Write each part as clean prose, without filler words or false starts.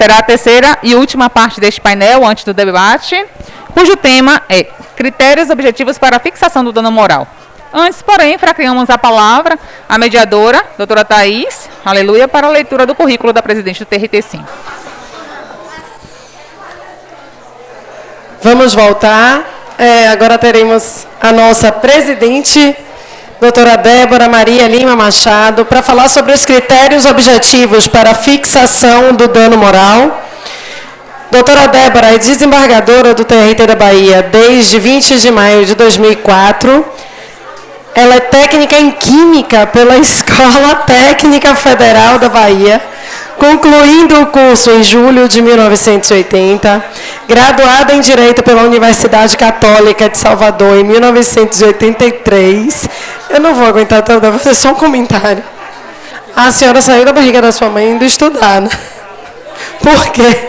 será a terceira e última parte deste painel, antes do debate, cujo tema é Critérios Objetivos para a Fixação do Dano Moral. Antes, porém, fraqueamos a palavra à mediadora, doutora Thaís, aleluia, para a leitura do currículo da presidente do TRT5. Vamos voltar. Agora teremos a nossa presidente, doutora Débora Maria Lima Machado, para falar sobre os critérios objetivos para a fixação do dano moral. Doutora Débora é desembargadora do TRT da Bahia desde 20 de maio de 2004. Ela é técnica em Química pela Escola Técnica Federal da Bahia, concluindo o curso em julho de 1980, graduada em Direito pela Universidade Católica de Salvador em 1983. Eu não vou aguentar toda, vou fazer só um comentário. A senhora saiu da barriga da sua mãe indo estudar, né? Por quê?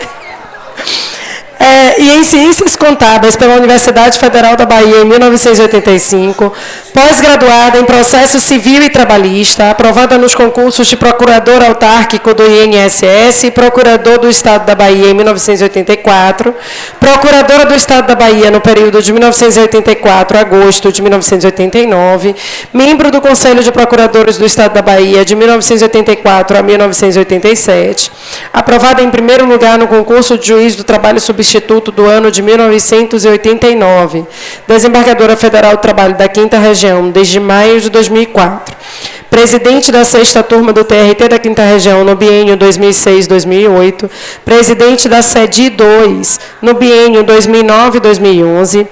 E em Ciências Contábeis pela Universidade Federal da Bahia em 1985, pós-graduada em Processo Civil e Trabalhista, aprovada nos concursos de Procurador Autárquico do INSS e Procurador do Estado da Bahia em 1984, Procuradora do Estado da Bahia no período de 1984 a agosto de 1989, membro do Conselho de Procuradores do Estado da Bahia de 1984 a 1987, aprovada em primeiro lugar no concurso de Juiz do Trabalho Substituto do ano de 1989, desembargadora federal do trabalho da 5ª Região desde maio de 2004, presidente da 6ª turma do TRT da 5ª Região no biênio 2006-2008, presidente da SEDI 2 no biênio 2009-2011,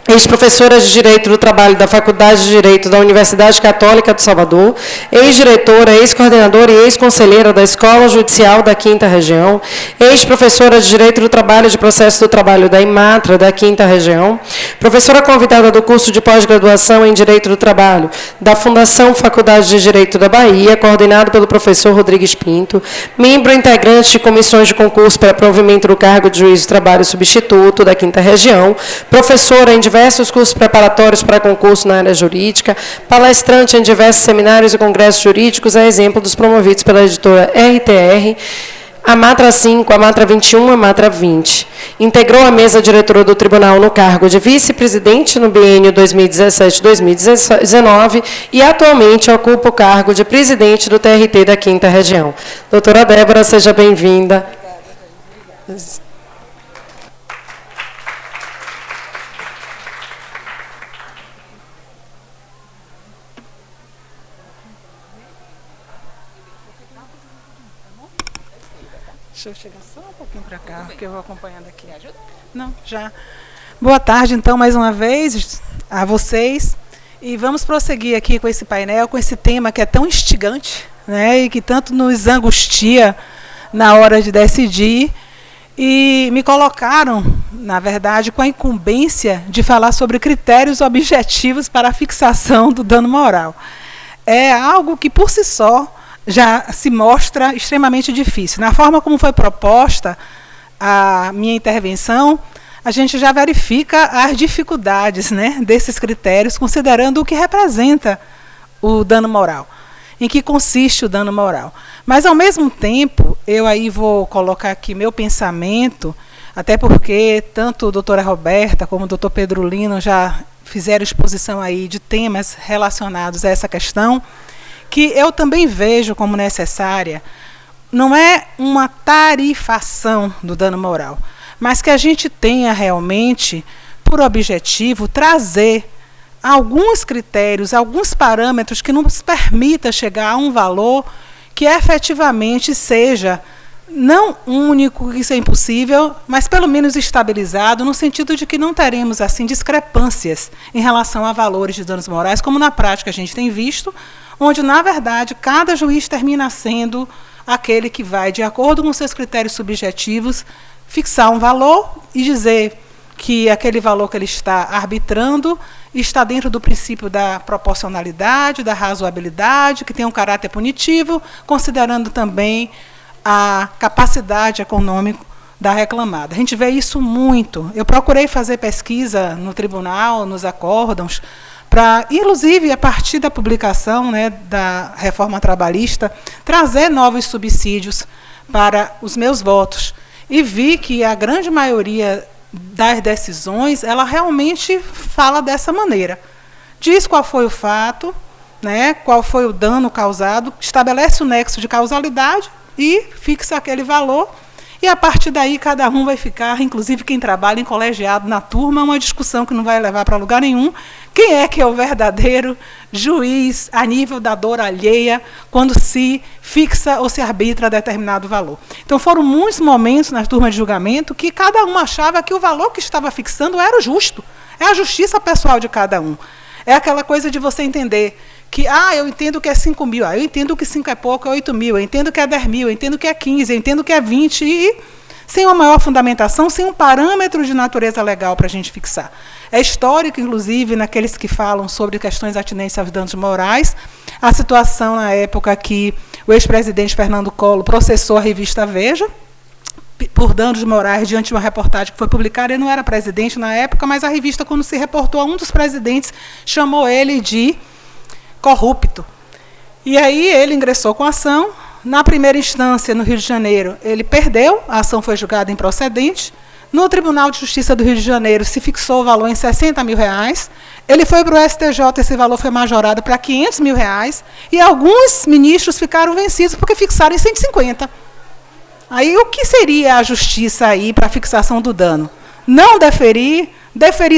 ex-professora de Direito do Trabalho da Faculdade de Direito da Universidade Católica de Salvador, ex-diretora, ex-coordenadora e ex-conselheira da Escola Judicial da 5ª Região, ex-professora de Direito do Trabalho e de Processo do Trabalho da IMATRA da 5ª Região, professora convidada do curso de pós-graduação em Direito do Trabalho da Fundação Faculdade de Direito da Bahia, coordenado pelo professor Rodrigues Pinto, membro integrante de comissões de concurso para provimento do cargo de Juiz do Trabalho Substituto da 5ª Região, professora em diversos cursos preparatórios para concurso na área jurídica, palestrante em diversos seminários e congressos jurídicos, a exemplo dos promovidos pela editora RTR, a Matra 5, a Matra 21, a Matra 20. Integrou a mesa diretora do tribunal no cargo de vice-presidente no biênio 2017-2019 e atualmente ocupa o cargo de presidente do TRT da 5ª Região. Doutora Débora, seja bem-vinda. Deixa eu chegar só um pouquinho para cá, porque eu vou acompanhando aqui. Ajuda? Não, já. Boa tarde, então, mais uma vez, a vocês. E vamos prosseguir aqui com esse painel, com esse tema que é tão instigante, né, e que tanto nos angustia na hora de decidir. E me colocaram, na verdade, com a incumbência de falar sobre critérios objetivos para a fixação do dano moral. É algo que, por si só, já se mostra extremamente difícil. Na forma como foi proposta a minha intervenção, a gente já verifica as dificuldades, né, desses critérios, considerando o que representa o dano moral, em que consiste o dano moral. Mas, ao mesmo tempo, eu aí vou colocar aqui meu pensamento, até porque tanto a doutora Roberta como o doutor Pedro Lino já fizeram exposição aí de temas relacionados a essa questão, que eu também vejo como necessária, não é uma tarifação do dano moral, mas que a gente tenha realmente por objetivo trazer alguns critérios, alguns parâmetros que nos permita chegar a um valor que efetivamente seja não único, isso é impossível, mas pelo menos estabilizado, no sentido de que não teremos assim discrepâncias em relação a valores de danos morais, como na prática a gente tem visto, onde, na verdade, cada juiz termina sendo aquele que vai, de acordo com seus critérios subjetivos, fixar um valor e dizer que aquele valor que ele está arbitrando está dentro do princípio da proporcionalidade, da razoabilidade, que tem um caráter punitivo, considerando também a capacidade econômica da reclamada. A gente vê isso muito. Eu procurei fazer pesquisa no tribunal, nos acórdãos, para, inclusive, a partir da publicação, né, da reforma trabalhista, trazer novos subsídios para os meus votos. E vi que a grande maioria das decisões, ela realmente fala dessa maneira. Diz qual foi o fato, né, qual foi o dano causado, estabelece o nexo de causalidade e fixa aquele valor. E, a partir daí, cada um vai ficar, inclusive quem trabalha em colegiado na turma, uma discussão que não vai levar para lugar nenhum. Quem é que é o verdadeiro juiz a nível da dor alheia quando se fixa ou se arbitra determinado valor? Então, foram muitos momentos nas turmas de julgamento que cada um achava que o valor que estava fixando era o justo. É a justiça pessoal de cada um. É aquela coisa de você entender que, eu entendo que é 5 mil, eu entendo que 5 é pouco, é 8 mil, eu entendo que é 10 mil, eu entendo que é 15, eu entendo que é 20, e sem uma maior fundamentação, sem um parâmetro de natureza legal para a gente fixar. É histórico, inclusive, naqueles que falam sobre questões atinentes aos danos morais, a situação na época que o ex-presidente Fernando Collor processou a revista Veja, por danos morais, diante de uma reportagem que foi publicada. Ele não era presidente na época, mas a revista, quando se reportou a um dos presidentes, chamou ele de corrupto. E aí ele ingressou com a ação. Na primeira instância, no Rio de Janeiro, ele perdeu, a ação foi julgada improcedente. No Tribunal de Justiça do Rio de Janeiro se fixou o valor em R$60 mil. Ele foi para o STJ, esse valor foi majorado para R$500 mil, e alguns ministros ficaram vencidos porque fixaram em 150. Aí o que seria a justiça aí para a fixação do dano? Não deferir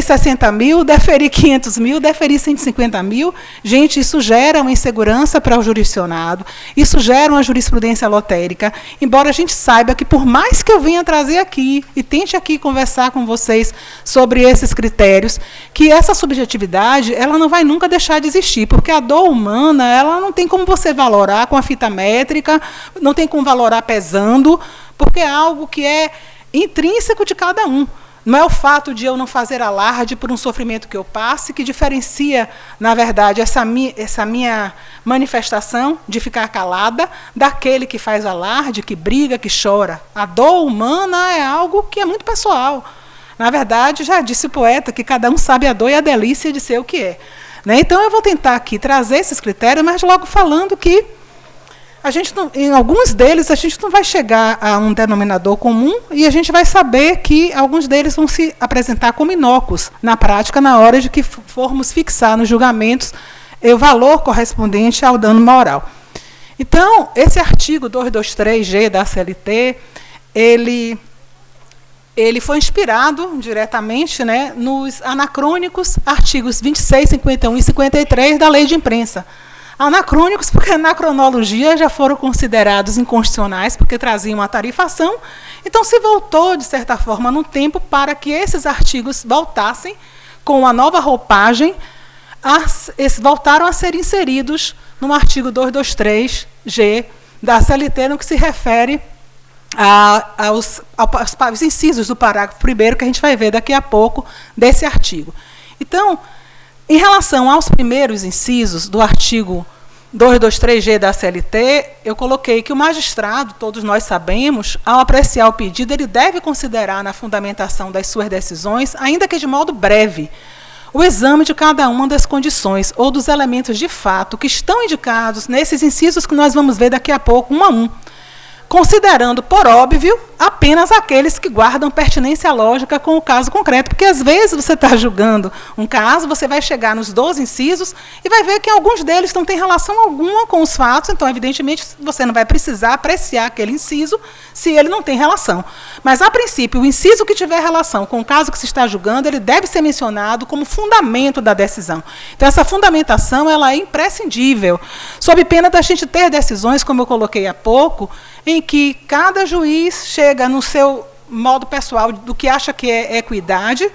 60 mil, deferir 500 mil, deferir 150 mil. Gente, isso gera uma insegurança para o jurisdicionado, isso gera uma jurisprudência lotérica, embora a gente saiba que, por mais que eu venha trazer aqui, e tente aqui conversar com vocês sobre esses critérios, que essa subjetividade, ela não vai nunca deixar de existir, porque a dor humana, ela não tem como você valorar com a fita métrica, não tem como valorar pesando, porque é algo que é intrínseco de cada um. Não é o fato de eu não fazer alarde por um sofrimento que eu passe que diferencia, na verdade, essa minha manifestação de ficar calada daquele que faz alarde, que briga, que chora. A dor humana é algo que é muito pessoal. Na verdade, já disse o poeta que cada um sabe a dor e a delícia de ser o que é. Né? Então, eu vou tentar aqui trazer esses critérios, mas logo falando que a gente não, em alguns deles, a gente não vai chegar a um denominador comum e a gente vai saber que alguns deles vão se apresentar como inócuos na prática, na hora de que formos fixar nos julgamentos o valor correspondente ao dano moral. Então, esse artigo 223G da CLT, ele foi inspirado diretamente, né, nos anacrônicos artigos 26, 51 e 53 da Lei de Imprensa. Anacrônicos, porque na cronologia já foram considerados inconstitucionais, porque traziam a tarifação. Então, se voltou, de certa forma, no tempo, para que esses artigos voltassem com uma nova roupagem, voltaram a ser inseridos no artigo 223G da CLT, no que se refere aos incisos do parágrafo 1º, que a gente vai ver daqui a pouco, desse artigo. Então, em relação aos primeiros incisos do artigo 223G da CLT, eu coloquei que o magistrado, todos nós sabemos, ao apreciar o pedido, ele deve considerar na fundamentação das suas decisões, ainda que de modo breve, o exame de cada uma das condições ou dos elementos de fato que estão indicados nesses incisos que nós vamos ver daqui a pouco, um a um, considerando, por óbvio, apenas aqueles que guardam pertinência lógica com o caso concreto. Porque, às vezes, você está julgando um caso, você vai chegar nos 12 incisos e vai ver que alguns deles não têm relação alguma com os fatos, então, evidentemente, você não vai precisar apreciar aquele inciso se ele não tem relação. Mas, a princípio, o inciso que tiver relação com o caso que se está julgando, ele deve ser mencionado como fundamento da decisão. Então, essa fundamentação ela é imprescindível, sob pena da gente ter decisões, como eu coloquei há pouco, em que cada juiz chega no seu modo pessoal do que acha que é equidade,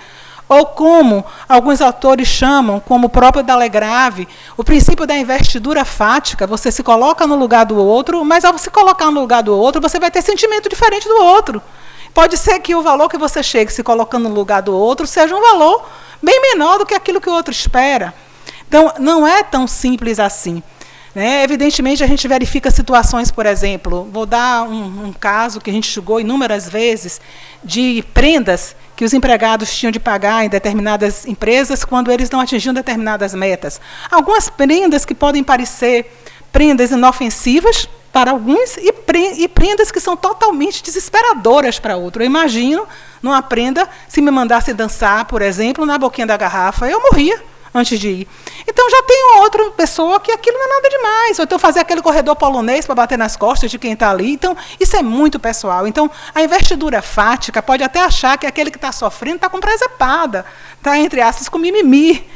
ou como alguns autores chamam, como o próprio Dalegrave, o princípio da investidura fática, você se coloca no lugar do outro, mas ao se colocar no lugar do outro, você vai ter sentimento diferente do outro. Pode ser que o valor que você chegue se colocando no lugar do outro seja um valor bem menor do que aquilo que o outro espera. Então, não é tão simples assim. Evidentemente, a gente verifica situações, por exemplo, vou dar um caso que a gente julgou inúmeras vezes, de prendas que os empregados tinham de pagar em determinadas empresas quando eles não atingiam determinadas metas. Algumas prendas que podem parecer prendas inofensivas, para alguns e prendas que são totalmente desesperadoras para outros. Eu imagino, numa prenda, se me mandasse dançar, por exemplo, na boquinha da garrafa, eu morria antes de ir. Então, já tem outra pessoa que aquilo não é nada demais. Ou então fazer aquele corredor polonês para bater nas costas de quem está ali. Então, isso é muito pessoal. Então, a investidura fática pode até achar que aquele que está sofrendo está com presepada, está, entre aspas, com mimimi.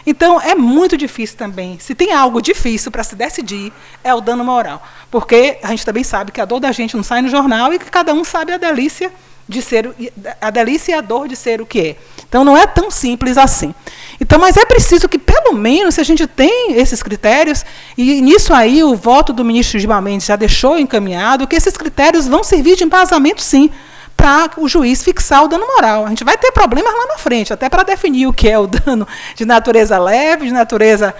Então, é muito difícil também. Se tem algo difícil para se decidir, é o dano moral. Porque a gente também sabe que a dor da gente não sai no jornal e que cada um sabe a delícia e a dor de ser o que é. Então, não é tão simples assim. Então, mas é preciso que, pelo menos, se a gente tem esses critérios, e nisso aí o voto do ministro Gilmar Mendes já deixou encaminhado, que esses critérios vão servir de embasamento, sim, para o juiz fixar o dano moral. A gente vai ter problemas lá na frente, até para definir o que é o dano de natureza leve, de natureza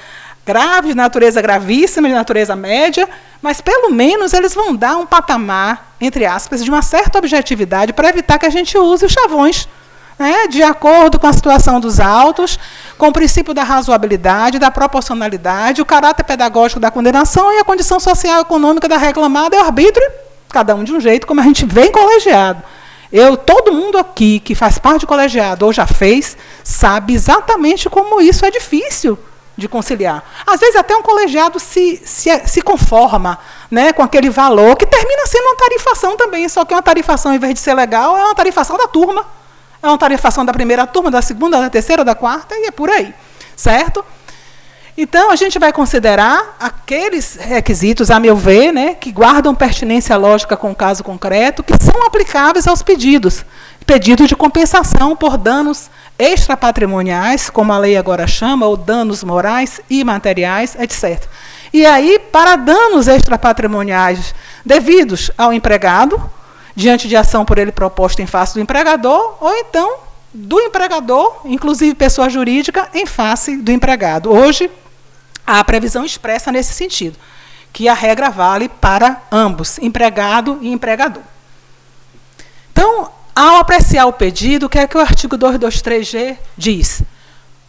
grave, de natureza gravíssima, de natureza média, mas, pelo menos, eles vão dar um patamar, entre aspas, de uma certa objetividade para evitar que a gente use os chavões, né, de acordo com a situação dos autos, com o princípio da razoabilidade, da proporcionalidade, o caráter pedagógico da condenação e a condição social e econômica da reclamada e o arbítrio, cada um de um jeito, como a gente vê em colegiado. Todo mundo aqui que faz parte do colegiado ou já fez, sabe exatamente como isso é difícil de conciliar. Às vezes até um colegiado se conforma, né, com aquele valor, que termina sendo uma tarifação também, só que uma tarifação, em vez de ser legal, é uma tarifação da turma. É uma tarifação da primeira turma, da segunda, da terceira, da quarta, e é por aí, certo? Então, a gente vai considerar aqueles requisitos, a meu ver, né, que guardam pertinência lógica com o caso concreto, que são aplicáveis aos pedidos. Pedido de compensação por danos extrapatrimoniais, como a lei agora chama, ou danos morais e materiais, etc. E aí, para danos extrapatrimoniais devidos ao empregado, diante de ação por ele proposta em face do empregador, ou então do empregador, inclusive pessoa jurídica, em face do empregado. Hoje, há previsão expressa nesse sentido, que a regra vale para ambos, empregado e empregador. Então, ao apreciar o pedido, o que é que o artigo 223G diz?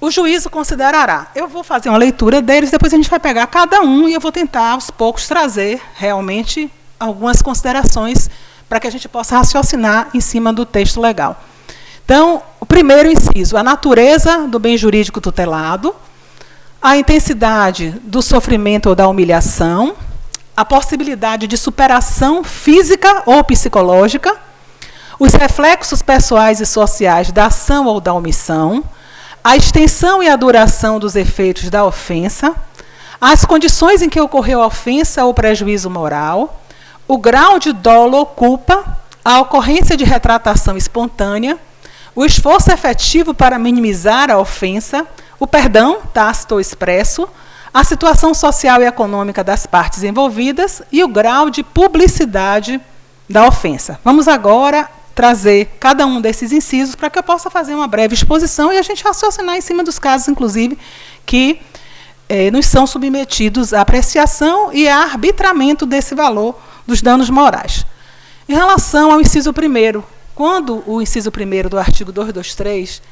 O juízo considerará. Eu vou fazer uma leitura deles, depois a gente vai pegar cada um e eu vou tentar, aos poucos, trazer realmente algumas considerações para que a gente possa raciocinar em cima do texto legal. Então, o primeiro inciso, a natureza do bem jurídico tutelado, a intensidade do sofrimento ou da humilhação, a possibilidade de superação física ou psicológica, os reflexos pessoais e sociais da ação ou da omissão, a extensão e a duração dos efeitos da ofensa, as condições em que ocorreu a ofensa ou prejuízo moral, o grau de dolo ou culpa, a ocorrência de retratação espontânea, o esforço efetivo para minimizar a ofensa, o perdão, tácito ou expresso, a situação social e econômica das partes envolvidas e o grau de publicidade da ofensa. Vamos agora trazer cada um desses incisos para que eu possa fazer uma breve exposição e a gente raciocinar em cima dos casos, inclusive, que nos são submetidos à apreciação e a arbitramento desse valor dos danos morais. Em relação ao inciso 1º, quando o inciso 1º do artigo 223,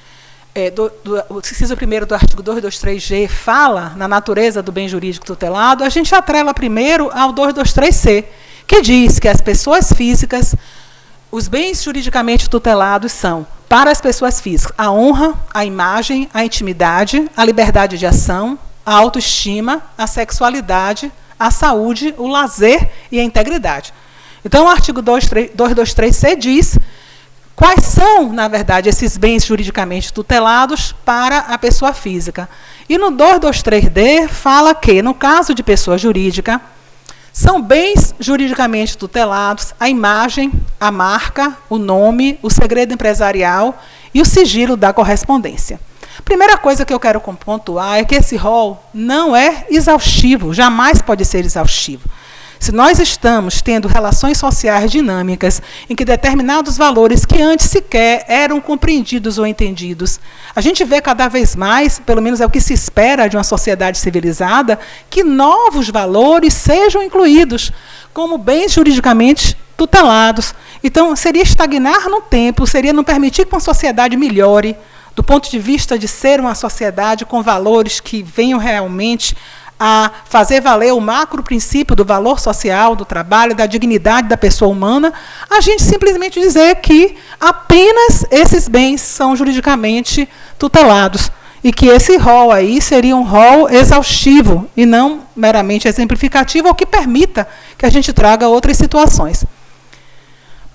o inciso 1º do artigo 223G fala na natureza do bem jurídico tutelado, a gente atrela primeiro ao 223C, que diz que as pessoas físicas, os bens juridicamente tutelados são, para as pessoas físicas, a honra, a imagem, a intimidade, a liberdade de ação, a autoestima, a sexualidade, a saúde, o lazer e a integridade. Então, o artigo 223C diz quais são, na verdade, esses bens juridicamente tutelados para a pessoa física. E no 223D fala que, no caso de pessoa jurídica, são bens juridicamente tutelados a imagem, a marca, o nome, o segredo empresarial e o sigilo da correspondência. Primeira coisa que eu quero pontuar é que esse rol não é exaustivo, jamais pode ser exaustivo. Se nós estamos tendo relações sociais dinâmicas em que determinados valores que antes sequer eram compreendidos ou entendidos, a gente vê cada vez mais, pelo menos é o que se espera de uma sociedade civilizada, que novos valores sejam incluídos como bens juridicamente tutelados. Então, seria estagnar no tempo, seria não permitir que uma sociedade melhore, do ponto de vista de ser uma sociedade com valores que venham realmente a fazer valer o macro princípio do valor social do trabalho, da dignidade da pessoa humana, a gente simplesmente dizer que apenas esses bens são juridicamente tutelados e que esse rol aí seria um rol exaustivo e não meramente exemplificativo, ou que permita que a gente traga outras situações.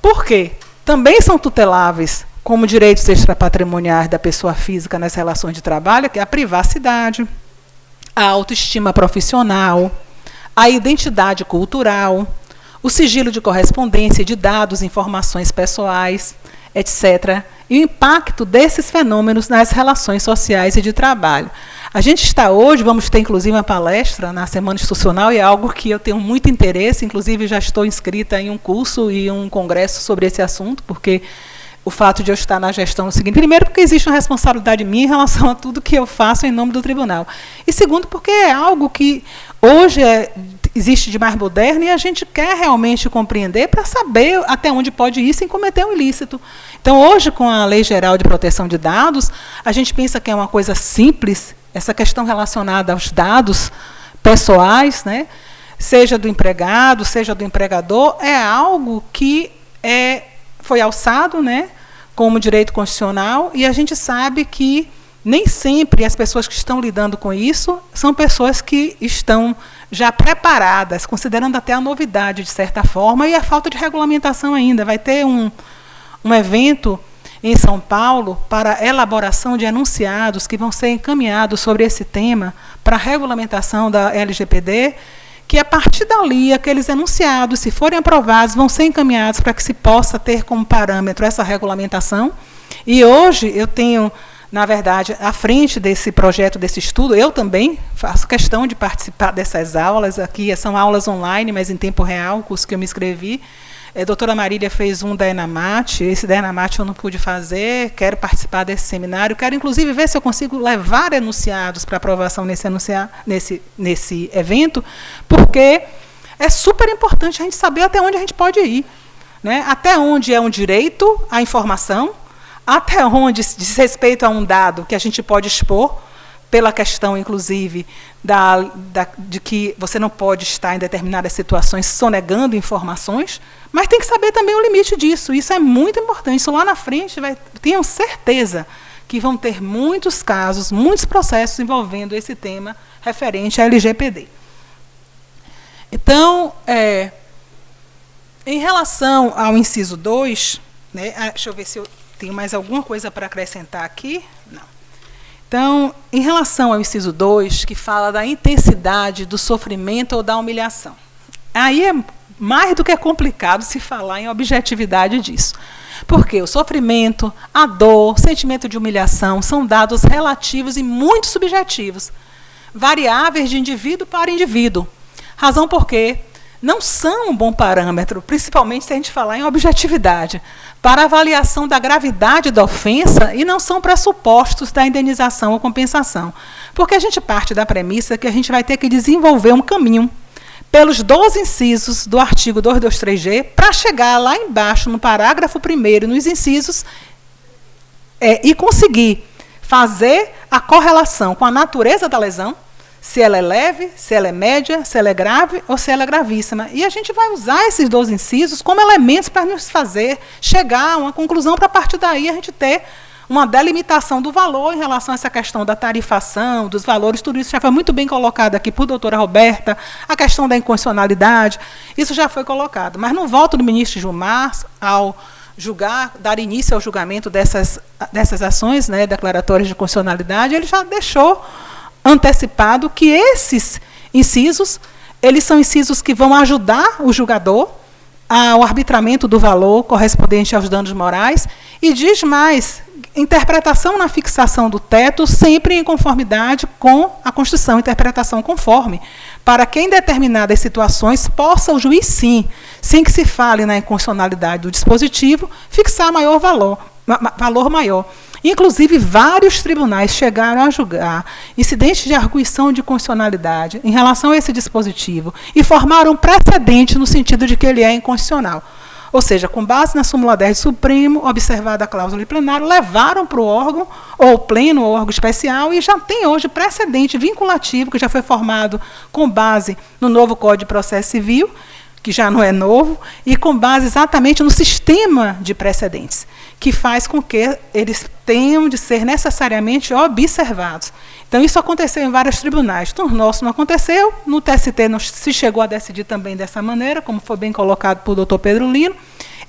Por quê? Também são tuteláveis como direitos extrapatrimoniais da pessoa física nas relações de trabalho, que é a privacidade, a autoestima profissional, a identidade cultural, o sigilo de correspondência de dados, informações pessoais, etc. E o impacto desses fenômenos nas relações sociais e de trabalho. A gente está hoje, vamos ter inclusive uma palestra na Semana Institucional, e é algo que eu tenho muito interesse, inclusive já estou inscrita em um curso e um congresso sobre esse assunto, porque o fato de eu estar na gestão é o seguinte: primeiro, porque existe uma responsabilidade minha em relação a tudo que eu faço em nome do tribunal. E segundo, porque é algo que hoje existe de mais moderno e a gente quer realmente compreender para saber até onde pode ir sem cometer um ilícito. Então, hoje, com a Lei Geral de Proteção de Dados, a gente pensa que é uma coisa simples, essa questão relacionada aos dados pessoais, né, seja do empregado, seja do empregador, é algo que foi alçado, né, como direito constitucional, e a gente sabe que nem sempre as pessoas que estão lidando com isso são pessoas que estão já preparadas, considerando até a novidade, de certa forma, e a falta de regulamentação ainda. Vai ter um evento em São Paulo para elaboração de enunciados que vão ser encaminhados sobre esse tema para a regulamentação da LGPD, que a partir dali, aqueles enunciados, se forem aprovados, vão ser encaminhados para que se possa ter como parâmetro essa regulamentação. E hoje eu tenho, na verdade, à frente desse projeto, desse estudo, eu também faço questão de participar dessas aulas. Aqui são aulas online, mas em tempo real, o curso que eu me inscrevi. A doutora Marília fez um da ENAMAT, esse da ENAMAT eu não pude fazer, quero participar desse seminário, quero inclusive ver se eu consigo levar enunciados para aprovação nesse evento, porque é super importante a gente saber até onde a gente pode ir, né? Até onde é um direito à informação, até onde diz respeito a um dado que a gente pode expor, pela questão, inclusive, de que você não pode estar em determinadas situações sonegando informações, mas tem que saber também o limite disso. Isso é muito importante. Isso lá na frente, tenham certeza que vão ter muitos casos, muitos processos envolvendo esse tema referente à LGPD. Então, em relação ao inciso 2, né, deixa eu ver se eu tenho mais alguma coisa para acrescentar aqui. Não. Então, em relação ao inciso 2, que fala da intensidade do sofrimento ou da humilhação, aí é mais do que complicado se falar em objetividade disso. Porque o sofrimento, a dor, o sentimento de humilhação são dados relativos e muito subjetivos, variáveis de indivíduo para indivíduo. Razão porque não são um bom parâmetro, principalmente se a gente falar em objetividade, para a avaliação da gravidade da ofensa, e não são pressupostos da indenização ou compensação. Porque a gente parte da premissa que a gente vai ter que desenvolver um caminho pelos 12 incisos do artigo 223G para chegar lá embaixo, no parágrafo 1º, nos incisos, e conseguir fazer a correlação com a natureza da lesão, se ela é leve, se ela é média, se ela é grave ou se ela é gravíssima. E a gente vai usar esses 12 incisos como elementos para nos fazer chegar a uma conclusão, para a partir daí a gente ter uma delimitação do valor em relação a essa questão da tarifação, dos valores. Tudo isso já foi muito bem colocado aqui por doutora Roberta, a questão da inconstitucionalidade, isso já foi colocado. Mas no voto do ministro Gilmar, ao dar início ao julgamento dessas ações, né, declaratórias de constitucionalidade, ele já deixou antecipado que esses incisos, eles são incisos que vão ajudar o julgador ao arbitramento do valor correspondente aos danos morais, e diz mais, interpretação na fixação do teto sempre em conformidade com a Constituição, interpretação conforme, para que em determinadas situações possa o juiz, sim, sem que se fale na inconstitucionalidade do dispositivo, fixar valor maior. Inclusive, vários tribunais chegaram a julgar incidentes de arguição de constitucionalidade em relação a esse dispositivo e formaram um precedente no sentido de que ele é inconstitucional. Ou seja, com base na súmula 10 do Supremo, observada a cláusula de plenário, levaram para o órgão, ou pleno, ou órgão especial, e já tem hoje precedente vinculativo, que já foi formado com base no novo Código de Processo Civil, que já não é novo, e com base exatamente no sistema de precedentes, que faz com que eles tenham de ser necessariamente observados. Então, isso aconteceu em vários tribunais. No nosso não aconteceu, no TST não se chegou a decidir também dessa maneira, como foi bem colocado por doutor Pedro Lino,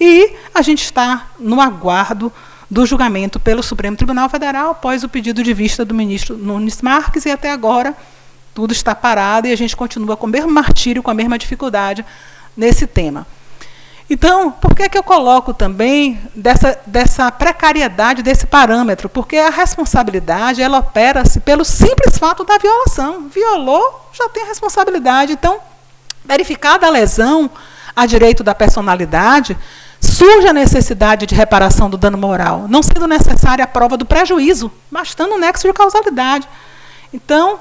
e a gente está no aguardo do julgamento pelo Supremo Tribunal Federal, após o pedido de vista do ministro Nunes Marques, e até agora tudo está parado e a gente continua com o mesmo martírio, com a mesma dificuldade nesse tema. Então, por que eu coloco também dessa precariedade desse parâmetro? Porque a responsabilidade, ela opera-se pelo simples fato da violação. Violou, já tem a responsabilidade. Então, verificada a lesão a direito da personalidade, surge a necessidade de reparação do dano moral, não sendo necessária a prova do prejuízo, bastando o nexo de causalidade. Então,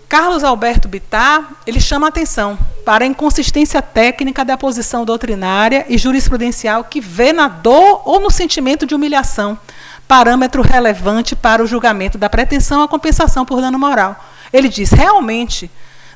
Carlos Alberto Bittar, ele chama a atenção para a inconsistência técnica da posição doutrinária e jurisprudencial que vê na dor ou no sentimento de humilhação, parâmetro relevante para o julgamento da pretensão à compensação por dano moral. Ele diz, realmente,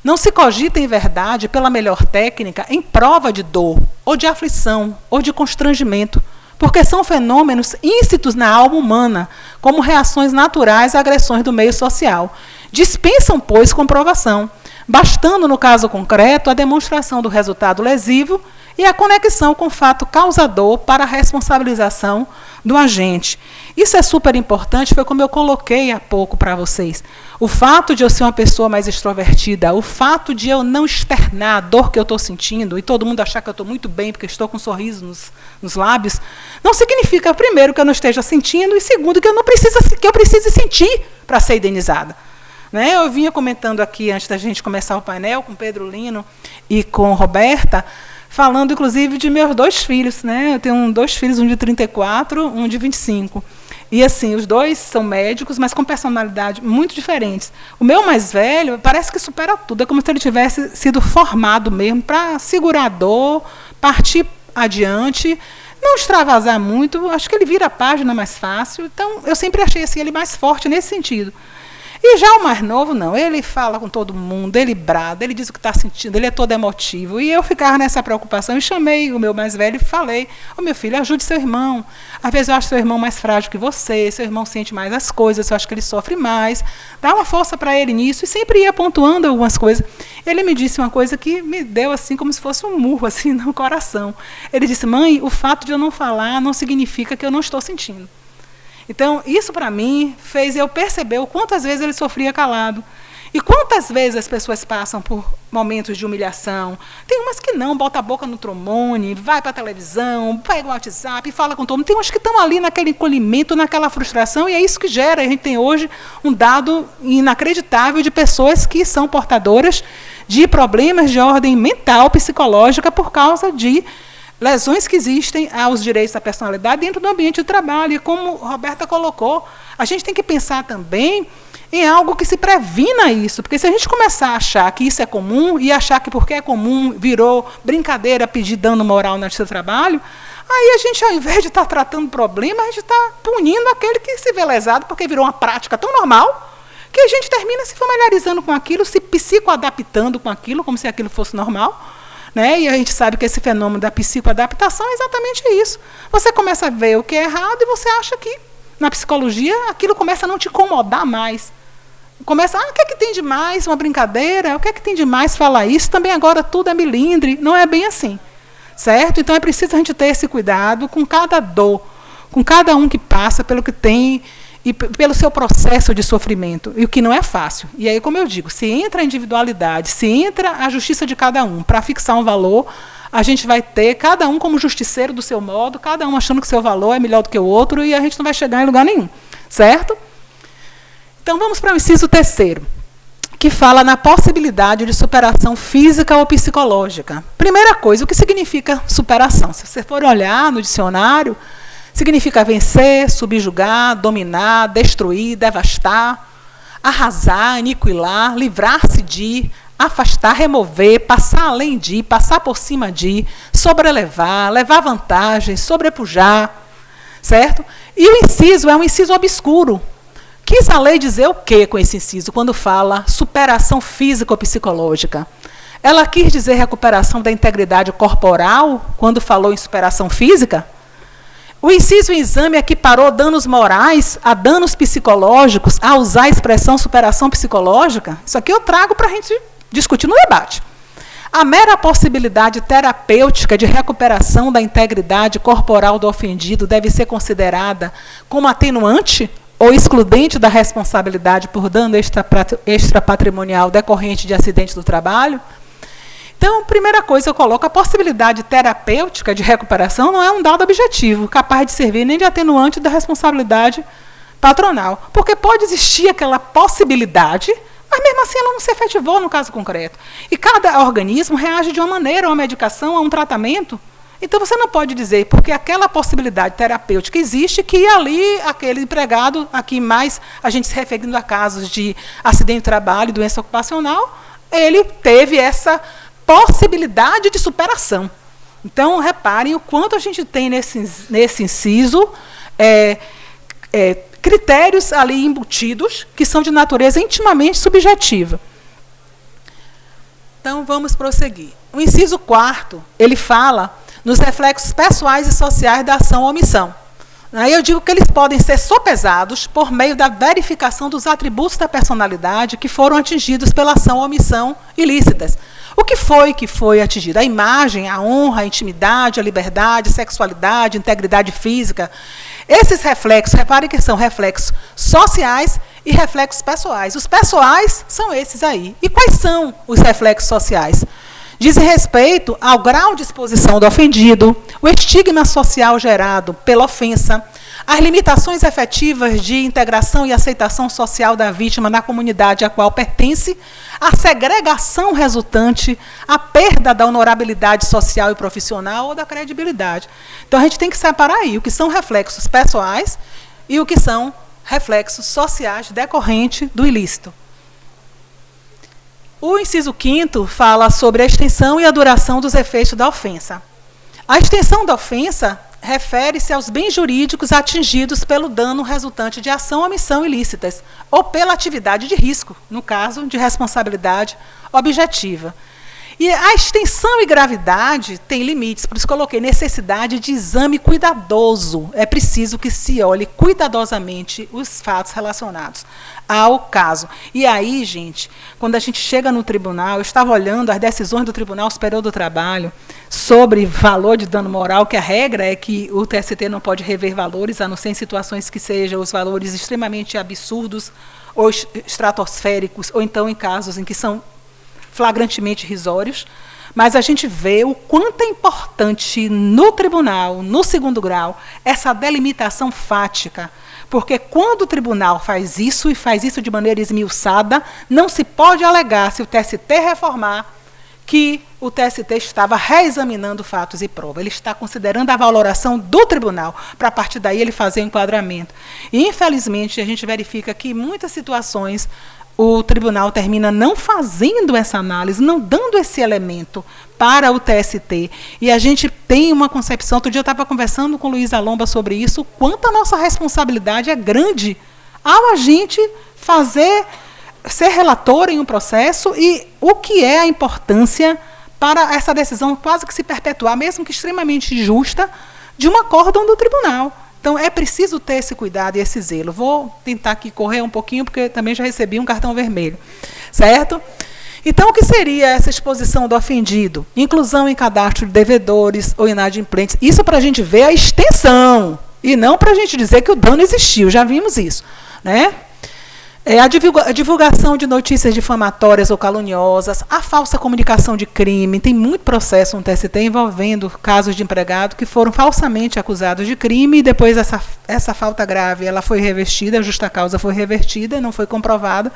não se cogita em verdade, pela melhor técnica, em prova de dor, ou de aflição, ou de constrangimento, porque são fenômenos íncitos na alma humana, como reações naturais a agressões do meio social. Dispensam, pois, comprovação, bastando, no caso concreto, a demonstração do resultado lesivo e a conexão com o fato causador para a responsabilização do agente. Isso é super importante, foi como eu coloquei há pouco para vocês. O fato de eu ser uma pessoa mais extrovertida, o fato de eu não externar a dor que eu estou sentindo, e todo mundo achar que eu estou muito bem porque estou com um sorriso nos lábios, não significa, primeiro, que eu não esteja sentindo, e segundo, que eu precise sentir para ser indenizada. Né? Eu vinha comentando aqui, antes da gente começar o painel, com Pedro Lino e com Roberta, falando, inclusive, de meus 2 filhos. Né? Eu tenho 2 filhos, um de 34, um de 25. E, assim, os 2 são médicos, mas com personalidade muito diferentes. O meu mais velho parece que supera tudo. É como se ele tivesse sido formado mesmo para segurar a dor, partir adiante, não extravasar muito. Acho que ele vira a página mais fácil. Então, eu sempre achei assim, ele mais forte nesse sentido. E já o mais novo, não. Ele fala com todo mundo, ele brada, ele diz o que está sentindo, ele é todo emotivo. E eu ficava nessa preocupação e chamei o meu mais velho e falei, meu filho, ajude seu irmão. Às vezes eu acho seu irmão mais frágil que você, seu irmão sente mais as coisas, eu acho que ele sofre mais. Dá uma força para ele nisso e sempre ia pontuando algumas coisas. Ele me disse uma coisa que me deu assim como se fosse um murro assim, no coração. Ele disse, mãe, o fato de eu não falar não significa que eu não estou sentindo. Então, isso para mim fez eu perceber o quantas vezes ele sofria calado. E quantas vezes as pessoas passam por momentos de humilhação. Tem umas que não, bota a boca no trombone, vai para a televisão, pega o WhatsApp, fala com todo mundo. Tem umas que estão ali naquele encolhimento, naquela frustração, e é isso que gera. A gente tem hoje um dado inacreditável de pessoas que são portadoras de problemas de ordem mental, psicológica, por causa de lesões que existem aos direitos da personalidade dentro do ambiente de trabalho. E como a Roberta colocou, a gente tem que pensar também em algo que se previna isso. Porque se a gente começar a achar que isso é comum, e achar que porque é comum virou brincadeira pedir dano moral no seu trabalho, aí a gente, ao invés de estar tratando o problema, a gente está punindo aquele que se vê lesado, porque virou uma prática tão normal, que a gente termina se familiarizando com aquilo, se psicoadaptando com aquilo, como se aquilo fosse normal. Né? E a gente sabe que esse fenômeno da psicoadaptação é exatamente isso. Você começa a ver o que é errado e você acha que, na psicologia, aquilo começa a não te incomodar mais. Começa, o que é que tem de mais? Uma brincadeira? O que é que tem de mais falar isso? Também agora tudo é milindre. Não é bem assim. Certo? Então é preciso a gente ter esse cuidado com cada dor, com cada um que passa pelo que tem e pelo seu processo de sofrimento, e o que não é fácil. E aí, como eu digo, se entra a individualidade, se entra a justiça de cada um para fixar um valor, a gente vai ter cada um como justiceiro do seu modo, cada um achando que o seu valor é melhor do que o outro, e a gente não vai chegar em lugar nenhum. Certo? Então, vamos para o inciso 3º, que fala na possibilidade de superação física ou psicológica. Primeira coisa, o que significa superação? Se você for olhar no dicionário, significa vencer, subjugar, dominar, destruir, devastar, arrasar, aniquilar, livrar-se de, afastar, remover, passar além de, passar por cima de, sobrelevar, levar vantagem, sobrepujar, certo? E o inciso é um inciso obscuro. Quis a lei dizer o quê com esse inciso, quando fala superação físico-psicológica? Ela quis dizer recuperação da integridade corporal, quando falou em superação física? O inciso em exame equiparou danos morais a danos psicológicos, a usar a expressão superação psicológica? Isso aqui eu trago para a gente discutir no debate. A mera possibilidade terapêutica de recuperação da integridade corporal do ofendido deve ser considerada como atenuante ou excludente da responsabilidade por dano extrapatrimonial decorrente de acidente do trabalho? Então, primeira coisa, eu coloco a possibilidade terapêutica de recuperação não é um dado objetivo, capaz de servir nem de atenuante da responsabilidade patronal. Porque pode existir aquela possibilidade, mas mesmo assim ela não se efetivou no caso concreto. E cada organismo reage de uma maneira a uma medicação, a um tratamento. Então, você não pode dizer, porque aquela possibilidade terapêutica existe, que ali aquele empregado, aqui mais a gente se referindo a casos de acidente de trabalho, doença ocupacional, ele teve essa possibilidade de superação. Então, reparem o quanto a gente tem nesse inciso critérios ali embutidos que são de natureza intimamente subjetiva. Então, vamos prosseguir. O inciso 4º, ele fala nos reflexos pessoais e sociais da ação ou omissão. Aí eu digo que eles podem ser sopesados por meio da verificação dos atributos da personalidade que foram atingidos pela ação ou omissão ilícitas. O que foi atingido? A imagem, a honra, a intimidade, a liberdade, a sexualidade, a integridade física. Esses reflexos, reparem que são reflexos sociais e reflexos pessoais. Os pessoais são esses aí. E quais são os reflexos sociais? Dizem respeito ao grau de exposição do ofendido, o estigma social gerado pela ofensa, as limitações efetivas de integração e aceitação social da vítima na comunidade a qual pertence, a segregação resultante, a perda da honorabilidade social e profissional ou da credibilidade. Então, a gente tem que separar aí o que são reflexos pessoais e o que são reflexos sociais decorrentes do ilícito. O inciso 5º fala sobre a extensão e a duração dos efeitos da ofensa. A extensão da ofensa refere-se aos bens jurídicos atingidos pelo dano resultante de ação ou omissão ilícitas, ou pela atividade de risco, no caso de responsabilidade objetiva. E a extensão e gravidade têm limites, por isso coloquei necessidade de exame cuidadoso. É preciso que se olhe cuidadosamente os fatos relacionados ao caso. E aí, gente, quando a gente chega no tribunal, eu estava olhando as decisões do Tribunal Superior do Trabalho sobre valor de dano moral, que a regra é que o TST não pode rever valores, a não ser em situações que sejam os valores extremamente absurdos ou estratosféricos, ou então em casos em que são flagrantemente risórios, mas a gente vê o quanto é importante no tribunal, no segundo grau, essa delimitação fática, porque quando o tribunal faz isso, e faz isso de maneira esmiuçada, não se pode alegar, se o TST reformar, que o TST estava reexaminando fatos e provas. Ele está considerando a valoração do tribunal, para a partir daí ele fazer o enquadramento. E, infelizmente, a gente verifica que em muitas situações o tribunal termina não fazendo essa análise, não dando esse elemento para o TST. E a gente tem uma concepção, outro dia eu estava conversando com o Luiz Alomba sobre isso, o quanto a nossa responsabilidade é grande ao a gente ser relator em um processo e o que é a importância para essa decisão quase que se perpetuar, mesmo que extremamente justa, de um acórdão do tribunal. Então, é preciso ter esse cuidado e esse zelo. Vou tentar aqui correr um pouquinho, porque também já recebi um cartão vermelho. Certo? Então, o que seria essa exposição do ofendido? Inclusão em cadastro de devedores ou inadimplentes. Isso para a gente ver a extensão, e não para a gente dizer que o dano existiu. Já vimos isso. Né? A divulgação de notícias difamatórias ou caluniosas, a falsa comunicação de crime. Tem muito processo no TST envolvendo casos de empregado que foram falsamente acusados de crime e depois essa falta grave ela foi revestida, a justa causa foi revertida, não foi comprovada.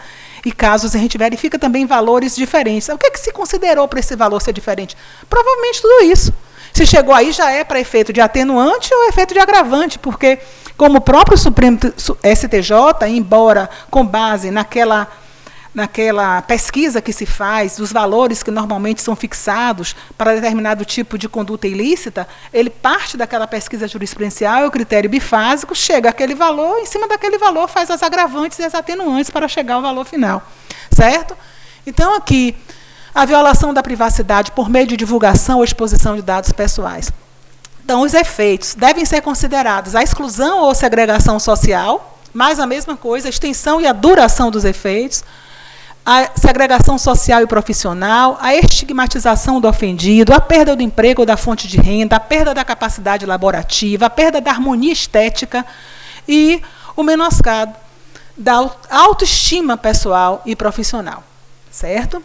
E casos a gente verifica também valores diferentes. O que é que se considerou para esse valor ser diferente? Provavelmente tudo isso. Se chegou aí, já é para efeito de atenuante ou efeito de agravante, porque, como o próprio Supremo STJ, embora com base naquela naquela pesquisa que se faz, dos valores que normalmente são fixados para determinado tipo de conduta ilícita, ele parte daquela pesquisa jurisprudencial, o critério bifásico, chega àquele valor, em cima daquele valor faz as agravantes e as atenuantes para chegar ao valor final. Certo? Então, aqui, a violação da privacidade por meio de divulgação ou exposição de dados pessoais. Então, os efeitos devem ser considerados a exclusão ou segregação social, mais a mesma coisa, a extensão e a duração dos efeitos, a segregação social e profissional, a estigmatização do ofendido, a perda do emprego ou da fonte de renda, a perda da capacidade laborativa, a perda da harmonia estética e o menoscabo da autoestima pessoal e profissional. Certo?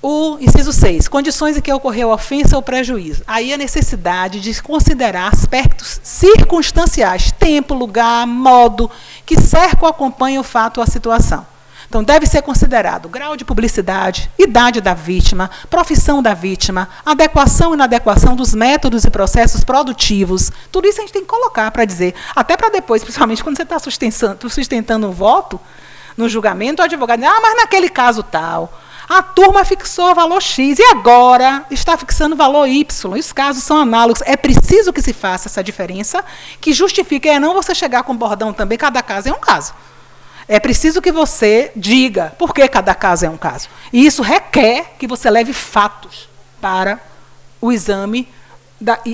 O inciso 6, condições em que ocorreu ofensa ou prejuízo. Aí a necessidade de considerar aspectos circunstanciais, tempo, lugar, modo, que cercam ou acompanham o fato ou a situação. Então, deve ser considerado grau de publicidade, idade da vítima, profissão da vítima, adequação e inadequação dos métodos e processos produtivos. Tudo isso a gente tem que colocar para dizer, até para depois, principalmente quando você está sustentando um voto no julgamento, o advogado diz, mas naquele caso tal, a turma fixou valor X e agora está fixando valor Y. E os casos são análogos. É preciso que se faça essa diferença, que justifique, não você chegar com bordão também, cada caso é um caso. É preciso que você diga por que cada caso é um caso. E isso requer que você leve fatos para o exame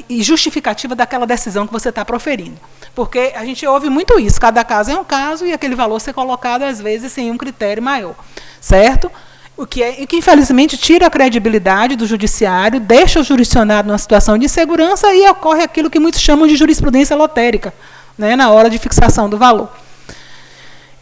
e justificativa daquela decisão que você está proferindo. Porque a gente ouve muito isso, cada caso é um caso e aquele valor ser colocado, às vezes, sem um critério maior. Certo? O que infelizmente, tira a credibilidade do judiciário, deixa o jurisdicionado numa situação de insegurança e ocorre aquilo que muitos chamam de jurisprudência lotérica, né, na hora de fixação do valor.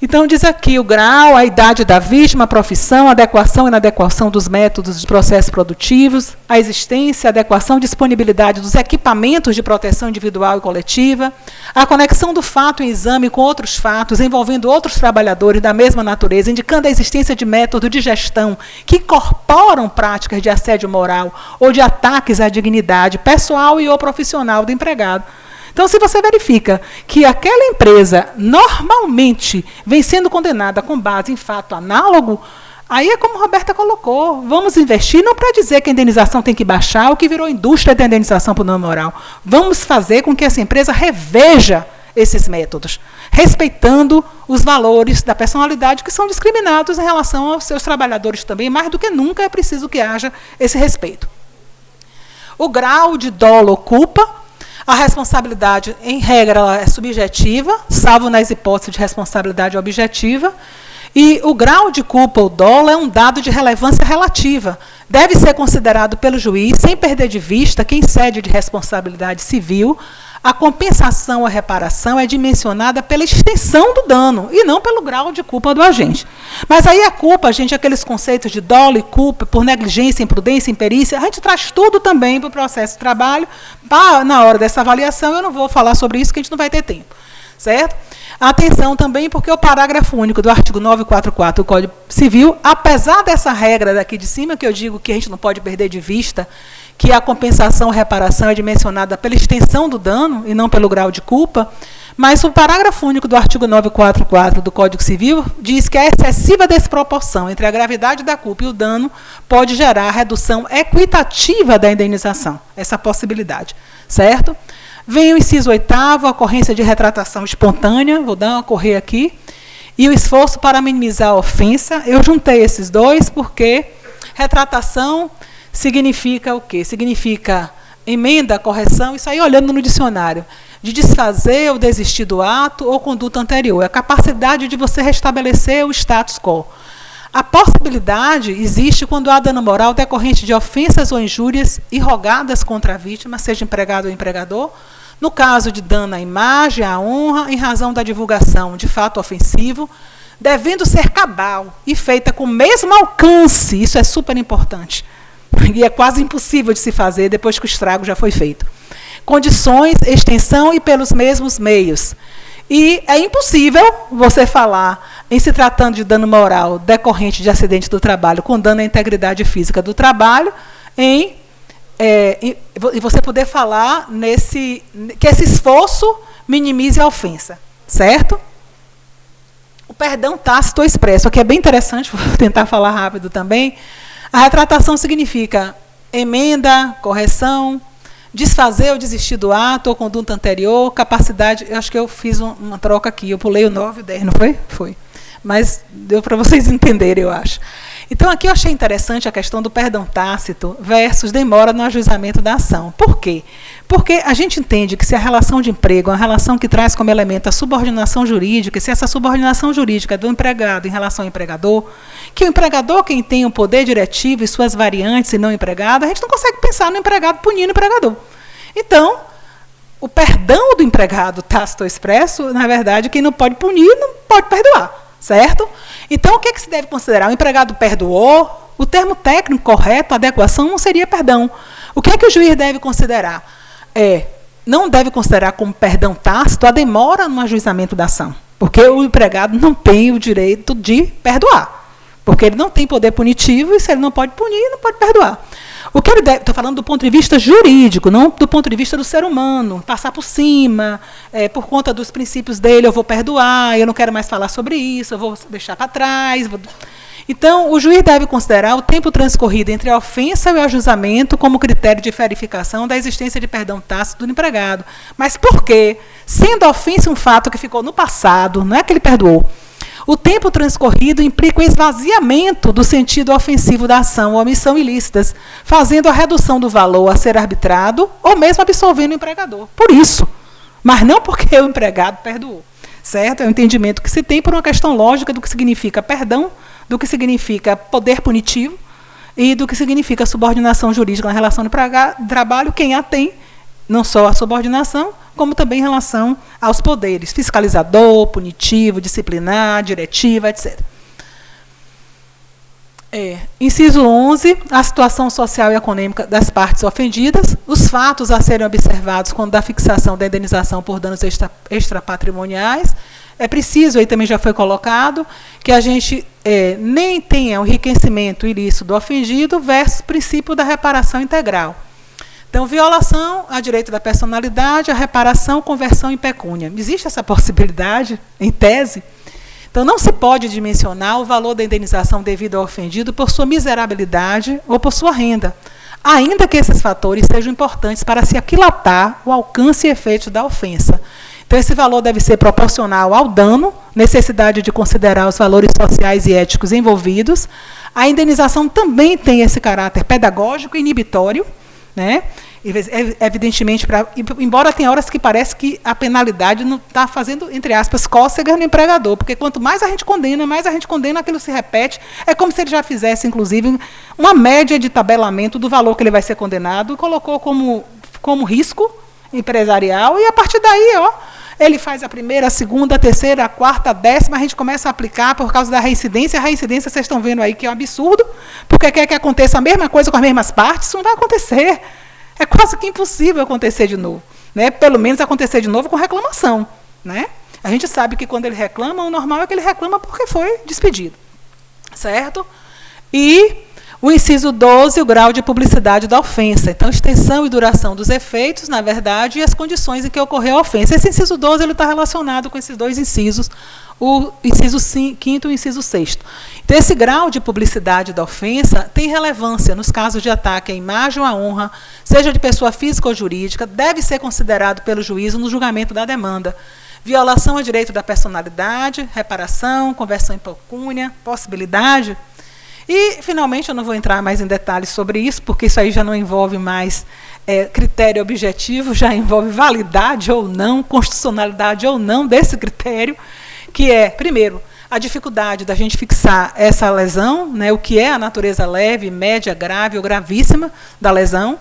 Então, diz aqui o grau, a idade da vítima, a profissão, a adequação e inadequação dos métodos dos processos produtivos, a existência, a adequação e disponibilidade dos equipamentos de proteção individual e coletiva, a conexão do fato em exame com outros fatos, envolvendo outros trabalhadores da mesma natureza, indicando a existência de métodos de gestão que incorporam práticas de assédio moral ou de ataques à dignidade pessoal e ou profissional do empregado. Então, se você verifica que aquela empresa normalmente vem sendo condenada com base em fato análogo, aí é como a Roberta colocou, vamos investir não para dizer que a indenização tem que baixar, o que virou indústria da indenização por dano moral. Vamos fazer com que essa empresa reveja esses métodos, respeitando os valores da personalidade que são discriminados em relação aos seus trabalhadores também, mais do que nunca é preciso que haja esse respeito. O grau de dolo ou culpa. A responsabilidade, em regra, ela é subjetiva, salvo nas hipóteses de responsabilidade objetiva. E o grau de culpa ou dolo é um dado de relevância relativa. Deve ser considerado pelo juiz, sem perder de vista que, em sede de responsabilidade civil, a compensação ou a reparação é dimensionada pela extensão do dano e não pelo grau de culpa do agente. Mas aí a culpa, gente, aqueles conceitos de dolo e culpa por negligência, imprudência, imperícia, a gente traz tudo também para o processo de trabalho. Na hora dessa avaliação, eu não vou falar sobre isso, que a gente não vai ter tempo. Certo? Atenção também, porque o parágrafo único do artigo 944 do Código Civil, apesar dessa regra daqui de cima, que eu digo que a gente não pode perder de vista, que a compensação ou reparação é dimensionada pela extensão do dano e não pelo grau de culpa, mas o parágrafo único do artigo 944 do Código Civil diz que a excessiva desproporção entre a gravidade da culpa e o dano pode gerar redução equitativa da indenização, essa possibilidade, certo? Vem o inciso 8º, a ocorrência de retratação espontânea, vou dar uma correr aqui, e o esforço para minimizar a ofensa. Eu juntei esses dois porque retratação significa o quê? Significa emenda, correção, isso aí olhando no dicionário, de desfazer ou desistir do ato ou conduta anterior. É a capacidade de você restabelecer o status quo. A possibilidade existe quando há dano moral decorrente de ofensas ou injúrias irrogadas contra a vítima, seja empregado ou empregador, no caso de dano à imagem, à honra, em razão da divulgação de fato ofensivo, devendo ser cabal e feita com o mesmo alcance, isso é super importante, e é quase impossível de se fazer depois que o estrago já foi feito. Condições, extensão e pelos mesmos meios. E é impossível você falar, em se tratando de dano moral decorrente de acidente do trabalho, com dano à integridade física do trabalho, e você poder falar que esse esforço minimize a ofensa, certo? o perdão tácito ou expresso, que é bem interessante, vou tentar falar rápido também. A retratação significa emenda, correção, desfazer ou desistir do ato ou conduta anterior, capacidade. Eu acho que eu fiz uma troca aqui, eu pulei o 9 e o 10, não foi? Foi. Mas deu para vocês entenderem, eu acho. Então, aqui eu achei interessante a questão do perdão tácito versus demora no ajuizamento da ação. Por quê? Porque a gente entende que se a relação de emprego é uma relação que traz como elemento a subordinação jurídica, e se essa subordinação jurídica é do empregado em relação ao empregador, que o empregador quem tem o poder diretivo e suas variantes e não o empregado, a gente não consegue pensar no empregado punindo o empregador. Então, o perdão do empregado tácito ou expresso, na verdade, quem não pode punir, não pode perdoar. Certo? Então, o que, que se deve considerar? O empregado perdoou? O termo técnico correto, adequação, não seria perdão. O que é que o juiz deve considerar? Não deve considerar como perdão tácito a demora no ajuizamento da ação, porque o empregado não tem o direito de perdoar, porque ele não tem poder punitivo e se ele não pode punir, não pode perdoar. O que ele deve, estou falando do ponto de vista jurídico, não do ponto de vista do ser humano, passar por cima, por conta dos princípios dele, eu vou perdoar, eu não quero mais falar sobre isso, eu vou deixar para trás. Então, o juiz deve considerar o tempo transcorrido entre a ofensa e o ajuizamento como critério de verificação da existência de perdão tácito do empregado. Mas por quê? Sendo a ofensa um fato que ficou no passado, não é que ele perdoou, o tempo transcorrido implica o esvaziamento do sentido ofensivo da ação ou omissão ilícitas, fazendo a redução do valor a ser arbitrado ou mesmo absolvendo o empregador. Por isso, mas não porque o empregado perdoou. Certo? É um entendimento que se tem por uma questão lógica do que significa perdão, do que significa poder punitivo e do que significa subordinação jurídica na relação de trabalho, quem a tem, não só a subordinação, como também em relação aos poderes, fiscalizador, punitivo, disciplinar, diretiva, etc. Inciso 11, a situação social e econômica das partes ofendidas, os fatos a serem observados quando da fixação da indenização por danos extrapatrimoniais. É preciso, aí também já foi colocado, que a gente nem tenha o enriquecimento ilícito do ofendido versus o princípio da reparação integral. Então, violação a direito da personalidade, a reparação, conversão em pecúnia. Existe essa possibilidade, em tese? Então, não se pode dimensionar o valor da indenização devido ao ofendido por sua miserabilidade ou por sua renda, ainda que esses fatores sejam importantes para se aquilatar o alcance e efeito da ofensa. Então, esse valor deve ser proporcional ao dano, necessidade de considerar os valores sociais e éticos envolvidos. A indenização também tem esse caráter pedagógico e inibitório, né? Evidentemente, embora tenha horas que parece que a penalidade não está fazendo, entre aspas, cócegas no empregador, porque quanto mais a gente condena, aquilo se repete. É como se ele já fizesse, inclusive, uma média de tabelamento do valor que ele vai ser condenado, e colocou como risco empresarial, e a partir daí, ele faz a primeira, a segunda, a terceira, a quarta, a 10ª, a gente começa a aplicar por causa da reincidência. A reincidência, vocês estão vendo aí que é um absurdo, porque quer que aconteça a mesma coisa com as mesmas partes, isso não vai acontecer. É quase que impossível acontecer de novo. Né? Pelo menos acontecer de novo com reclamação. Né? A gente sabe que quando ele reclama, o normal é que ele reclama porque foi despedido. Certo? E o inciso 12, o grau de publicidade da ofensa. Então, extensão e duração dos efeitos, na verdade, e as condições em que ocorreu a ofensa. Esse inciso 12 está relacionado com esses dois incisos, o inciso 5º e o inciso 6º. Então, esse grau de publicidade da ofensa tem relevância nos casos de ataque à imagem ou à honra, seja de pessoa física ou jurídica, deve ser considerado pelo juízo no julgamento da demanda. Violação a direito da personalidade, reparação, conversão em pecúnia, possibilidade. E, finalmente, eu não vou entrar mais em detalhes sobre isso, porque isso aí já não envolve mais critério objetivo, já envolve validade ou não, constitucionalidade ou não desse critério, que é, primeiro, a dificuldade da gente fixar essa lesão, né, o que é a natureza leve, média, grave ou gravíssima da lesão.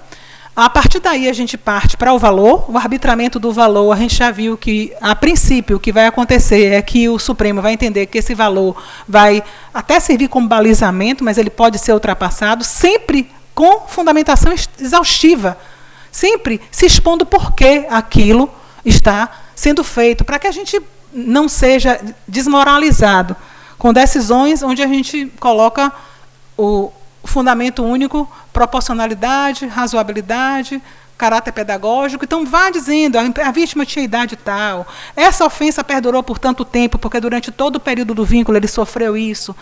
A partir daí, a gente parte para o valor. O arbitramento do valor, a gente já viu que, a princípio, o que vai acontecer é que o Supremo vai entender que esse valor vai até servir como balizamento, mas ele pode ser ultrapassado, sempre com fundamentação exaustiva, sempre se expondo por que aquilo está sendo feito, para que a gente não seja desmoralizado com decisões onde a gente coloca o fundamento único, proporcionalidade, razoabilidade, caráter pedagógico, então vá dizendo, a vítima tinha idade tal, essa ofensa perdurou por tanto tempo, porque durante todo o período do vínculo ele sofreu isso.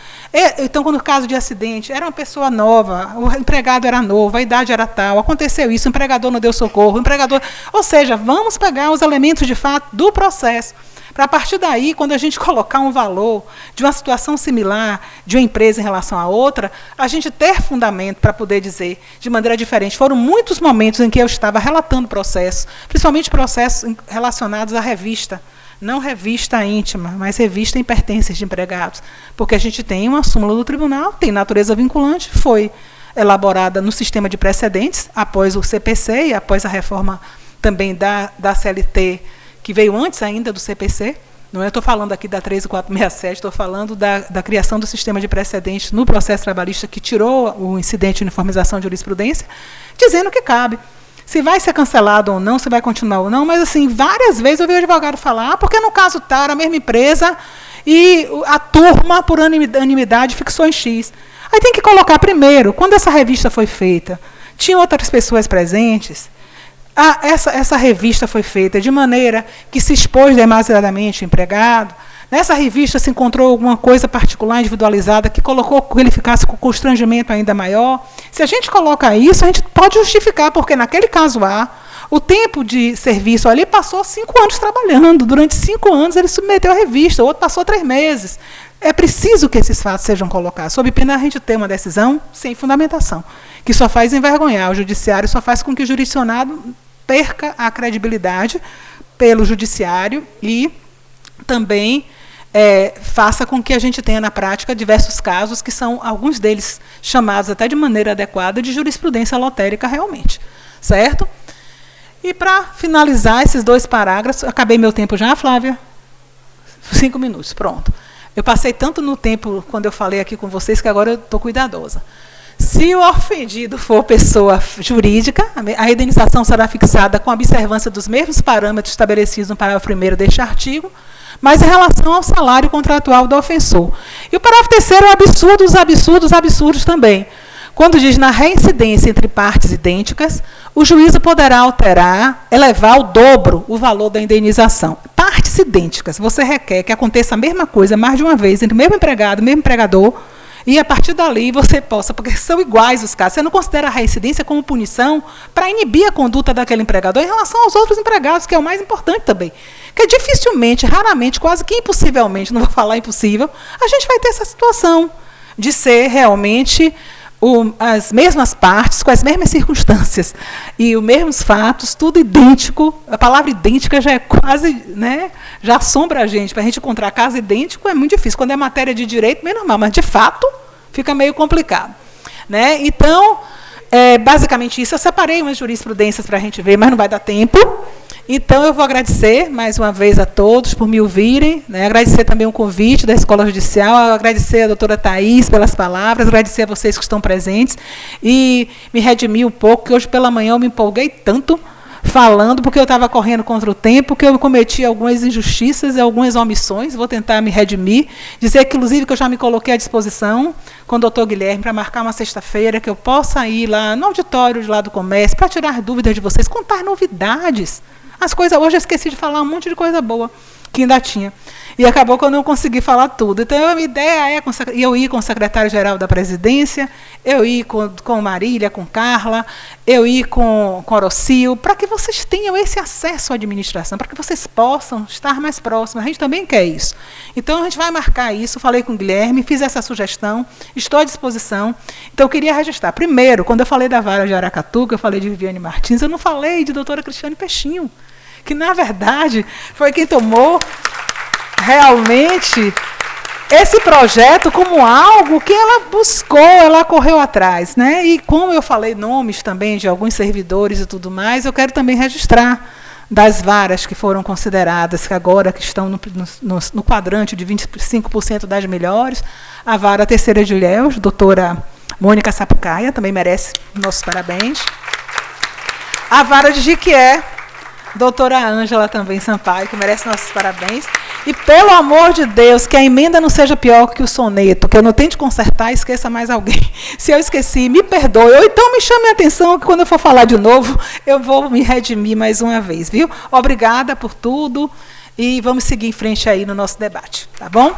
Então, quando no caso de acidente, era uma pessoa nova, o empregado era novo, a idade era tal, aconteceu isso, o empregador não deu socorro, o empregador... Ou seja, vamos pegar os elementos de fato do processo, para, a partir daí, quando a gente colocar um valor de uma situação similar de uma empresa em relação à outra, a gente ter fundamento para poder dizer de maneira diferente. Foram muitos momentos em que eu estava relatando processos, principalmente processos relacionados à revista, não revista íntima, mas revista em pertences de empregados, porque a gente tem uma súmula do tribunal, tem natureza vinculante, foi elaborada no sistema de precedentes, após o CPC e após a reforma também da CLT, que veio antes ainda do CPC, não é? Estou falando aqui da 13467, estou falando da criação do sistema de precedentes no processo trabalhista que tirou o incidente de uniformização de jurisprudência, dizendo que cabe. Se vai ser cancelado ou não, se vai continuar ou não, mas assim, várias vezes eu vi o advogado falar, porque no caso tal, era a mesma empresa e a turma, por unanimidade, fixou em X. Aí tem que colocar primeiro, quando essa revista foi feita, tinha outras pessoas presentes. Essa revista foi feita de maneira que se expôs demasiadamente o empregado. Nessa revista se encontrou alguma coisa particular, individualizada, que colocou que ele ficasse com constrangimento ainda maior. Se a gente coloca isso, a gente pode justificar, porque naquele caso o tempo de serviço ali passou 5 anos trabalhando. Durante 5 anos ele submeteu a revista, o outro passou 3 meses. É preciso que esses fatos sejam colocados, sob pena a gente ter uma decisão sem fundamentação, que só faz envergonhar o judiciário, só faz com que o jurisdicionado perca a credibilidade pelo judiciário e também faça com que a gente tenha na prática diversos casos que são, alguns deles, chamados até de maneira adequada de jurisprudência lotérica realmente. Certo? E para finalizar esses 2 parágrafos, acabei meu tempo já, Flávia? 5 minutos, pronto. Eu passei tanto no tempo quando eu falei aqui com vocês que agora eu estou cuidadosa. Se o ofendido for pessoa jurídica, a indenização será fixada com observância dos mesmos parâmetros estabelecidos no parágrafo 1º deste artigo, mas em relação ao salário contratual do ofensor. E o parágrafo 3º é absurdos também. Quando diz na reincidência entre partes idênticas, o juízo poderá elevar o dobro o valor da indenização. Partes idênticas, você requer que aconteça a mesma coisa mais de uma vez entre o mesmo empregado, o mesmo empregador, e, a partir dali, você possa, porque são iguais os casos, você não considera a reincidência como punição para inibir a conduta daquele empregador em relação aos outros empregados, que é o mais importante também. Porque dificilmente, raramente, quase que impossivelmente, não vou falar impossível, a gente vai ter essa situação de ser realmente as mesmas partes, com as mesmas circunstâncias, e os mesmos fatos, tudo idêntico. A palavra idêntica já é quase, né, já assombra a gente. Para a gente encontrar caso idêntico é muito difícil. Quando é matéria de direito, meio normal, mas de fato fica meio complicado. Né? Então, basicamente isso. Eu separei umas jurisprudências para a gente ver, mas não vai dar tempo. Então, eu vou agradecer mais uma vez a todos por me ouvirem, né? Agradecer também o convite da Escola Judicial, agradecer a doutora Thaís pelas palavras, agradecer a vocês que estão presentes e me redimir um pouco, porque hoje pela manhã eu me empolguei tanto falando, porque eu estava correndo contra o tempo, que eu cometi algumas injustiças e algumas omissões. Vou tentar me redimir, dizer que, inclusive, que eu já me coloquei à disposição com o doutor Guilherme para marcar uma sexta-feira, que eu possa ir lá no auditório de lá do comércio para tirar dúvidas de vocês, contar novidades. As coisas, hoje eu esqueci de falar um monte de coisa boa que ainda tinha. E acabou que eu não consegui falar tudo. Então, a minha ideia é eu ir com o secretário-geral da presidência, eu ir com Marília, com Carla, eu ir com Orocio, para que vocês tenham esse acesso à administração, para que vocês possam estar mais próximos. A gente também quer isso. Então, a gente vai marcar isso. Falei com o Guilherme, fiz essa sugestão, estou à disposição. Então, eu queria registrar. Primeiro, quando eu falei da vara de Aracatuca, eu falei de Viviane Martins, eu não falei de doutora Cristiane Peixinho, que, na verdade, foi quem tomou realmente esse projeto como algo que ela buscou, ela correu atrás. Né? E como eu falei nomes também de alguns servidores e tudo mais, eu quero também registrar das varas que foram consideradas, que agora que estão no quadrante de 25% das melhores, a vara Terceira de Ilhéus, doutora Mônica Sapucaia, também merece nossos parabéns. A vara de Jiquié, doutora Ângela também Sampaio, que merece nossos parabéns. E, pelo amor de Deus, que a emenda não seja pior que o soneto, que eu não tente consertar e esqueça mais alguém. Se eu esqueci, me perdoe. Ou então me chame a atenção, que quando eu for falar de novo, eu vou me redimir mais uma vez, viu? Obrigada por tudo e vamos seguir em frente aí no nosso debate, tá bom?